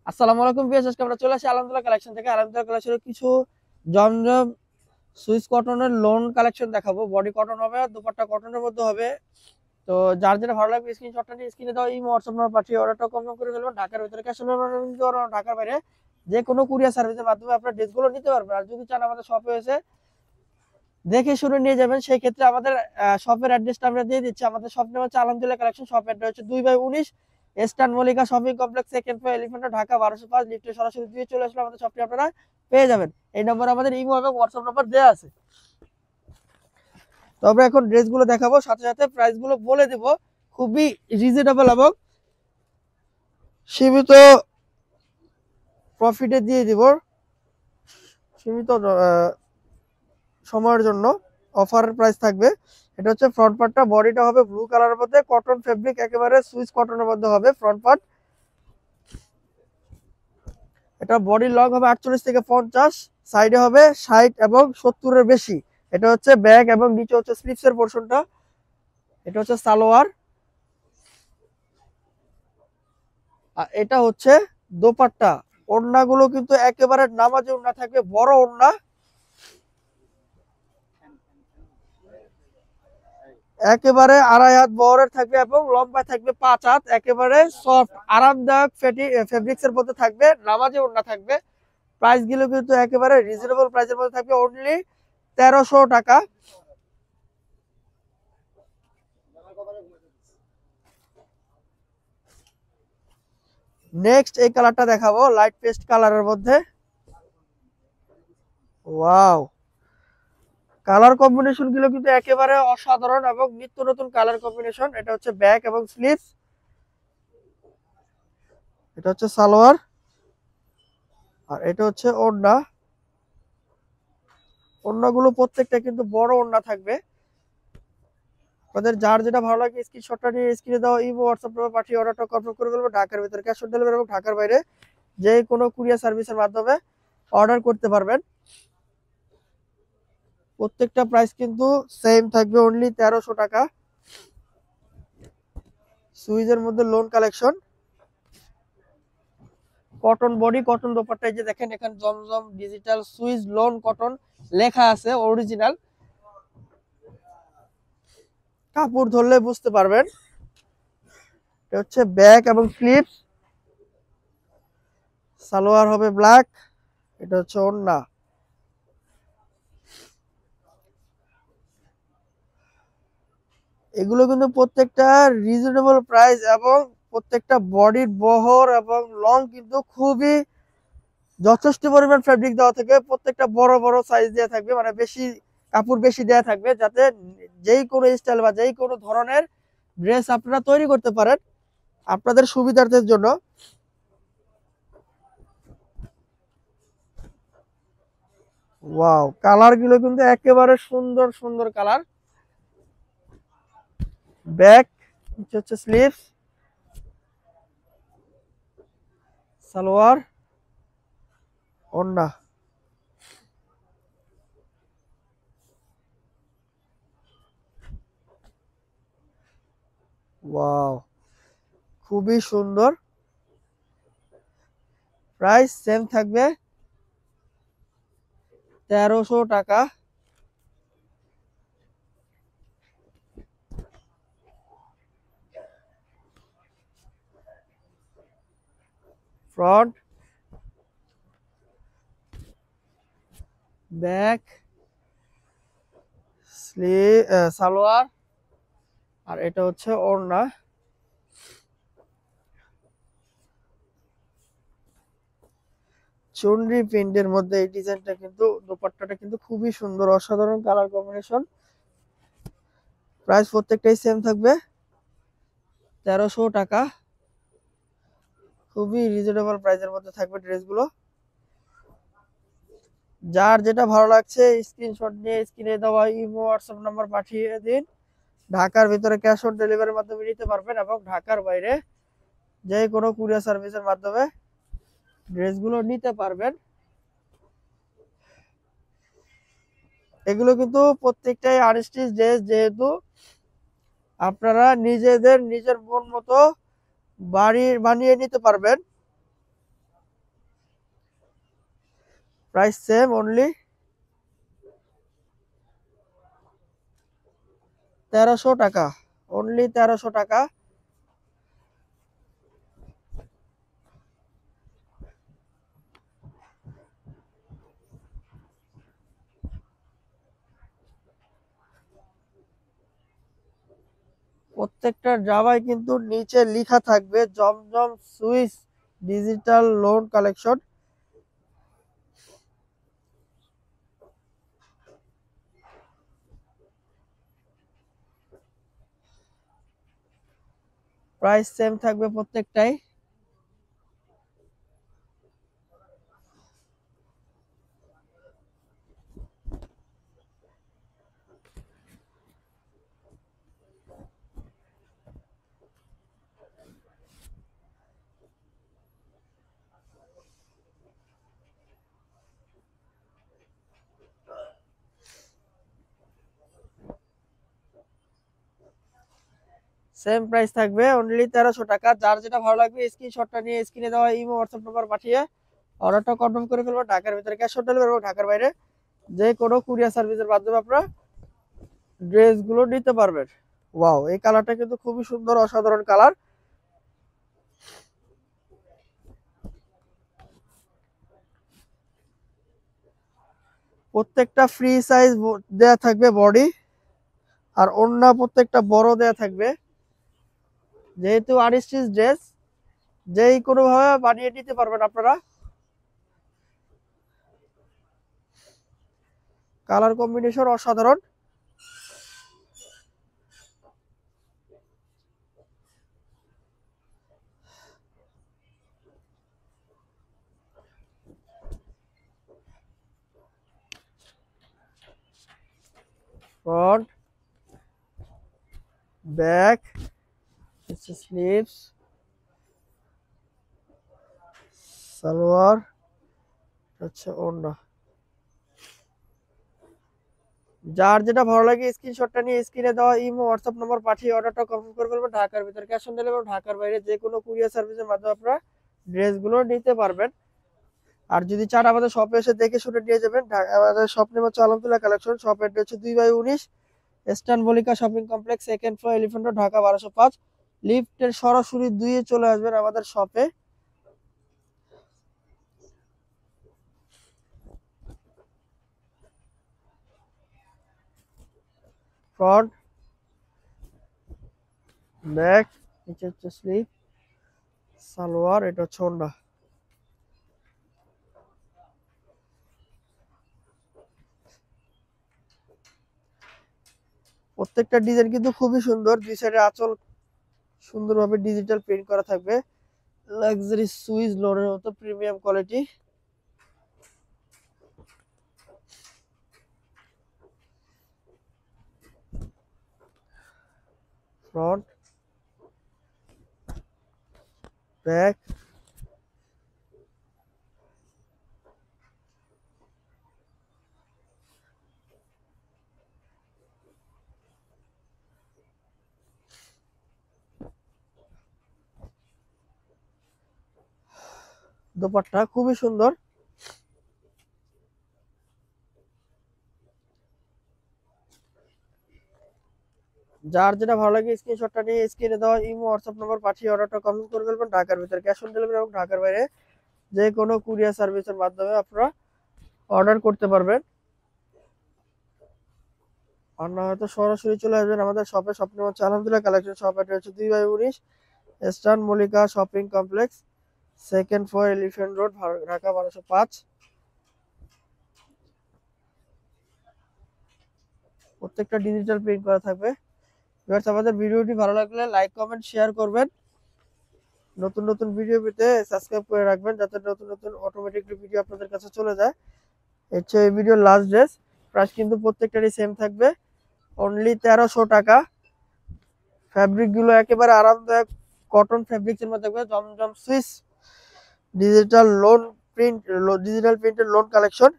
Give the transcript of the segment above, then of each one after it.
আসসালামু আলাইকুম ভিউয়ার্স, আজকে আমরা চলে আসি আলহামদুলিল্লাহ কালেকশন থেকে। আলহামদুলিল্লাহ কালেকশনের কিছু জমজম সুইস কটনের লোন কালেকশন দেখাবো। বডি কটন হবে, দুপাট্টা কটনের মধ্যে হবে। তো যার যেটা ভালো লাগবে স্ক্রিনশটটা নিয়ে স্ক্রিনে দাও এই হোয়াটসঅ্যাপ নাম্বার পাঠিয়ে অর্ডারটা কনফার্ম করে ফেলবেন। ঢাকার ভিতরে ক্যাশ অন ডেলিভারি, ঢাকার বাইরে যে কোনো কুরিয়ার সার্ভিসের মাধ্যমে আপনার ড্রেসগুলো নিতে পারবেন। আর যদি চান আমাদের শপে এসে দেখে শুনে নিয়ে যাবেন, সেই ক্ষেত্রে আমাদের শপের অ্যাড্রেসটা আমরা দিয়ে দিচ্ছি। আমাদের শপ নাম হচ্ছে আলহামদুলিল্লাহ কালেকশন। শপ অ্যাড্রেস হচ্ছে 2/19 eastern Mallika shopping complex, second floor, elephant road, Dhaka 1205। লিফটে সরাসরি দিয়ে চলে আসলে আমাদের শপটি আপনারা পেয়ে যাবেন। এই নম্বরে আমাদের ইমো এবং হোয়াটসঅ্যাপ নাম্বার দেওয়া আছে। তবে এখন ড্রেসগুলো দেখাবো, সাথে সাথে প্রাইসগুলো বলে দেব। খুবই রিজনেবল এবং সীমিত প্রফিটে দিয়ে দিব। সীমিত সময়ের জন্য অফার প্রাইস থাকবে। এটা হচ্ছে ফ্রন্ট পার্টটা, বডিটা হবে ব্লু কালারের মধ্যে, কটন ফেব্রিক, একেবারে সুইস কটনের মধ্যে হবে ফ্রন্ট পার্ট। এটা বডির লং হবে 48 থেকে 50, সাইডে হবে 60 এবং 70 এর বেশি। এটা হচ্ছে ব্যাক এবং নিচে হচ্ছে স্লিভসের পোরশনটা। এটা হচ্ছে সালোয়ার, আর এটা হচ্ছে দোপাট্টা। ওড়নাগুলো কিন্তু একেবারে নামাজি ওড়না থাকবে, বড় ওড়না, একেবারে 2.5 হাত বহরের থাকবে এবং লম্বায় থাকবে 5 হাত। একেবারে সফট আরামদায়ক ফেব্রিক্স এর মধ্যে থাকবে, নামাজি ওড়না থাকবে। প্রাইস গুলো কিন্তু একেবারে রিজনেবল প্রাইসের মধ্যে থাকবে, অনলি 1300 টাকা। নেক্সট এই কালারটা দেখাবো, লাইট পেস্ট কালারের মধ্যে। ওয়াও, কালার কম্বিনেশন গুলো কিন্তু একেবারে অসাধারণ এবং নিত্য নতুন কালার কম্বিনেশন। এটা হচ্ছে ব্যাক এবং স্লিভস, এটা হচ্ছে সালোয়ার, আর এটা হচ্ছে ওড়না। ওড়নাগুলো প্রত্যেকটা কিন্তু বড় ওড়না থাকবে। আপনাদের যার যেটা ভালো লাগে স্ক্রিনশটটা নিয়ে স্ক্রিনে দাও ইমো হোয়াটসঅ্যাপ নাম্বার পাঠিয়ে অর্ডারটা কনফার্ম করে ফেলবেন। ঢাকার ভিতরে ক্যাশ অন ডেলিভারি এবং ঢাকার বাইরে যে কোনো কুরিয়ার সার্ভিসের মাধ্যমে অর্ডার করতে পারবেন। প্রত্যেকটা প্রাইস কিন্তু সেম থাকবে, অনলি 1300 টাকা। সুইজের মধ্যে loan collection, cotton body, cotton dupatta. এই যে দেখেন এখানে জমজম ডিজিটাল সুইজ লোন কটন লেখা আছে, অরিজিনাল। কাপড় ধরলে বুঝতে পারবেন। এটা হচ্ছে ব্যাক এবং স্লিভস, সালোয়ার হবে ব্ল্যাক, এটা হচ্ছে ওড়না। এগুলো কিন্তু প্রত্যেকটা রিজনেবল প্রাইস এবং প্রত্যেকটা বডির বহর এবং লং কিন্তু খুবই যথেষ্ট পরিমাণ ফেব্রিক দেওয়া থাকে। প্রত্যেকটা বড় বড় সাইজ দেওয়া থাকবে, মানে বেশি কাপড় বেশি দেওয়া থাকবে, যাতে যেই কোনো স্টাইল বা যেই কোনো ধরনের ড্রেস আপনারা তৈরি করতে পারেন আপনাদের সুবিধার্থের জন্য। ওয়াও, কালার গুলো কিন্তু একেবারে সুন্দর সুন্দর কালার। ব্যাক, হচ্ছে স্লিভস, সালোয়ার, ওড়না। ওয়াও, খুবই সুন্দর। প্রাইস সেম থাকবে, 1300 টাকা। ফ্রন্ট, ব্যাক, স্লিভ, সালোয়ার, আর এটা হচ্ছে ওড়না। চুনরি প্রিন্টের মধ্যে এই ডিজাইনটা কিন্তু, দোপাট্টাটা কিন্তু খুবই সুন্দর, অসাধারণ কালার কম্বিনেশন। প্রাইস প্রত্যেকটাই সেম থাকবে, 1300 টাকা। খুবই রিজনেবল প্রাইসের মধ্যে থাকবে ড্রেসগুলো। যার যেটা ভালো লাগছে স্ক্রিনশট নিয়ে স্ক্রিনে দেওয়া ইমো হোয়াটসঅ্যাপ নাম্বার পাঠিয়ে দিন। ঢাকার ভিতরে ক্যাশ অন ডেলিভারির মাধ্যমে নিতে পারবেন এবং ঢাকার বাইরে যে কোনো কুরিয়ার সার্ভিসের মাধ্যমে ড্রেসগুলো নিতে পারবেন। এগুলো কিন্তু প্রত্যেকটাই আনস্টিচ ড্রেস, যেহেতু আপনারা নিজেদের নিজের মন মতো বানিয়ে নিতে পারবেন। প্রাইস সেম, অনলি 1300 টাকা, অনলি 1300 টাকা। প্রত্যেকটা জামায় কিন্তু নিচে লেখা থাকবে Zamzam Swiss digital lawn collection. Price same থাকবে প্রত্যেকটাই। সেম প্রাইস থাকবে, অনলি 1300 টাকা। যার যেটা ভালো লাগবে স্ক্রিনশটটা নিয়ে স্ক্রিনে দেওয়া ইমো হোয়াটসঅ্যাপ নাম্বার পাঠিয়ে অর্ডারটা কনফার্ম করে ফেলবো। ঢাকার ভিতরে ক্যাশ অন ডেলিভারি এবং ঢাকার বাইরে যে কোনো কুরিয়ার সার্ভিসের মাধ্যমে আপনারা ড্রেসগুলো নিতে পারবেন। ওয়াও, এই কালারটা কিন্তু খুবই সুন্দর, অসাধারণ কালার। প্রত্যেকটা ফ্রি সাইজ দেয়া থাকবে বডি, আর ওড়না প্রত্যেকটা বড় দেয়া থাকবে। যেহেতু আনস্টিচ ড্রেস, যেই কোনো ভাবে বানিয়ে নিতে পারবেন আপনারা। কালার কম্বিনেশন অসাধারণ। ফ্রন্ট, ব্যাক, স্লিভস, সালোয়ার, আচ্ছা ওড়না। যার যেটা ভালো লাগে স্ক্রিনশটটা নিয়ে স্ক্রিনে দেওয়া ইমো হোয়াটসঅ্যাপ নাম্বার পাঠিয়ে অর্ডারটা কনফার্ম করে ফেলবেন। ঢাকার ভিতরে ক্যাশ অন ডেলিভারি, ঢাকার বাইরে যে কোনো কুরিয়ার সার্ভিসের মাধ্যমে আপনারা ড্রেসগুলো নিতে পারবেন। আর যদি চান আমাদের শপে এসে দেখে শুনে নিয়ে যাবেন। আমাদের শপ নেম হচ্ছে আলহামদুলিল্লাহ কালেকশন। শপ অ্যাড্রেস হচ্ছে 2/19 eastern Mallika shopping complex, second floor, elephant road, Dhaka 1205। লিফটের সরাসরি 2 চলে আসবেন আমাদের শপে। ফ্রন্ট, ব্যাক, নিচে হচ্ছে স্লিভ, সালোয়ার, এটা হচ্ছে ওড়না। প্রত্যেকটা ডিজাইন কিন্তু খুবই সুন্দর। দুই সাইডে আঁচল সুন্দরভাবে ডিজিটাল প্রিন্ট করা থাকবে। লাক্সারি সুইস লোনের মতো premium quality. Front, back, dupatta খুবই সুন্দর। যার যেটা ভালো লাগে স্ক্রিনশটটা নিয়ে স্ক্রিনে দেওয়া ইমো হোয়াটসঅ্যাপ নাম্বার পাঠিয়ে অর্ডারটা কনফার্ম করে ফেলবেন। ঢাকার ভিতরে ক্যাশ অন ডেলিভারি এবং ঢাকার বাইরে যে কোনো কুরিয়ার সার্ভিসের মাধ্যমে আপনারা অর্ডার করতে পারবেন। আর না হয়তো সরাসরি চলে আসবেন আমাদের শপে। শপ নেম হচ্ছে আলহামদুলিল্লাহ কালেকশন। শপ অ্যাড্রেস হচ্ছে 2/19 eastern Mallika shopping complex, second floor, elephant road, Dhaka 1205। প্রত্যেকটা ডিজিটাল প্রিন্ট করা থাকবে। ভিউয়ার্স, আমাদের ভিডিওটি ভালো লাগলে লাইক, কমেন্ট, শেয়ার করবেন। নতুন নতুন ভিডিও পেতে সাবস্ক্রাইব করে রাখবেন, যাতে নতুন নতুন অটোমেটিকলি ভিডিও আপনাদের কাছে চলে যায়। হচ্ছে এই ভিডিওর লাস্ট ড্রেস। প্রাইস কিন্তু প্রত্যেকটারই সেম থাকবে, অনলি 1300 টাকা। ফ্যাব্রিক গুলো একেবারে আরামদায়ক কটন ফ্যাব্রিক্সের মধ্যে থাকবে। Zamzam Swiss digital lawn print, digital প্রিন্টের লোন কালেকশন।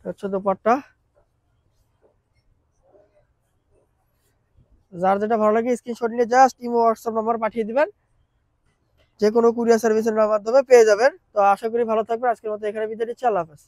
হচ্ছে দোপাট্টা। যার যেটা ভালো লাগে স্ক্রিনশট নিয়ে জাস্ট ইমো হোয়াটসঅ্যাপ নাম্বার পাঠিয়ে দিবেন। যে কোনো কুরিয়ার সার্ভিসের মাধ্যমে পেয়ে যাবেন। তো আশা করি ভালো থাকবেন। আজকের মতো এখানে বিদায় নিচ্ছি। আল্লাহ হাফেজ।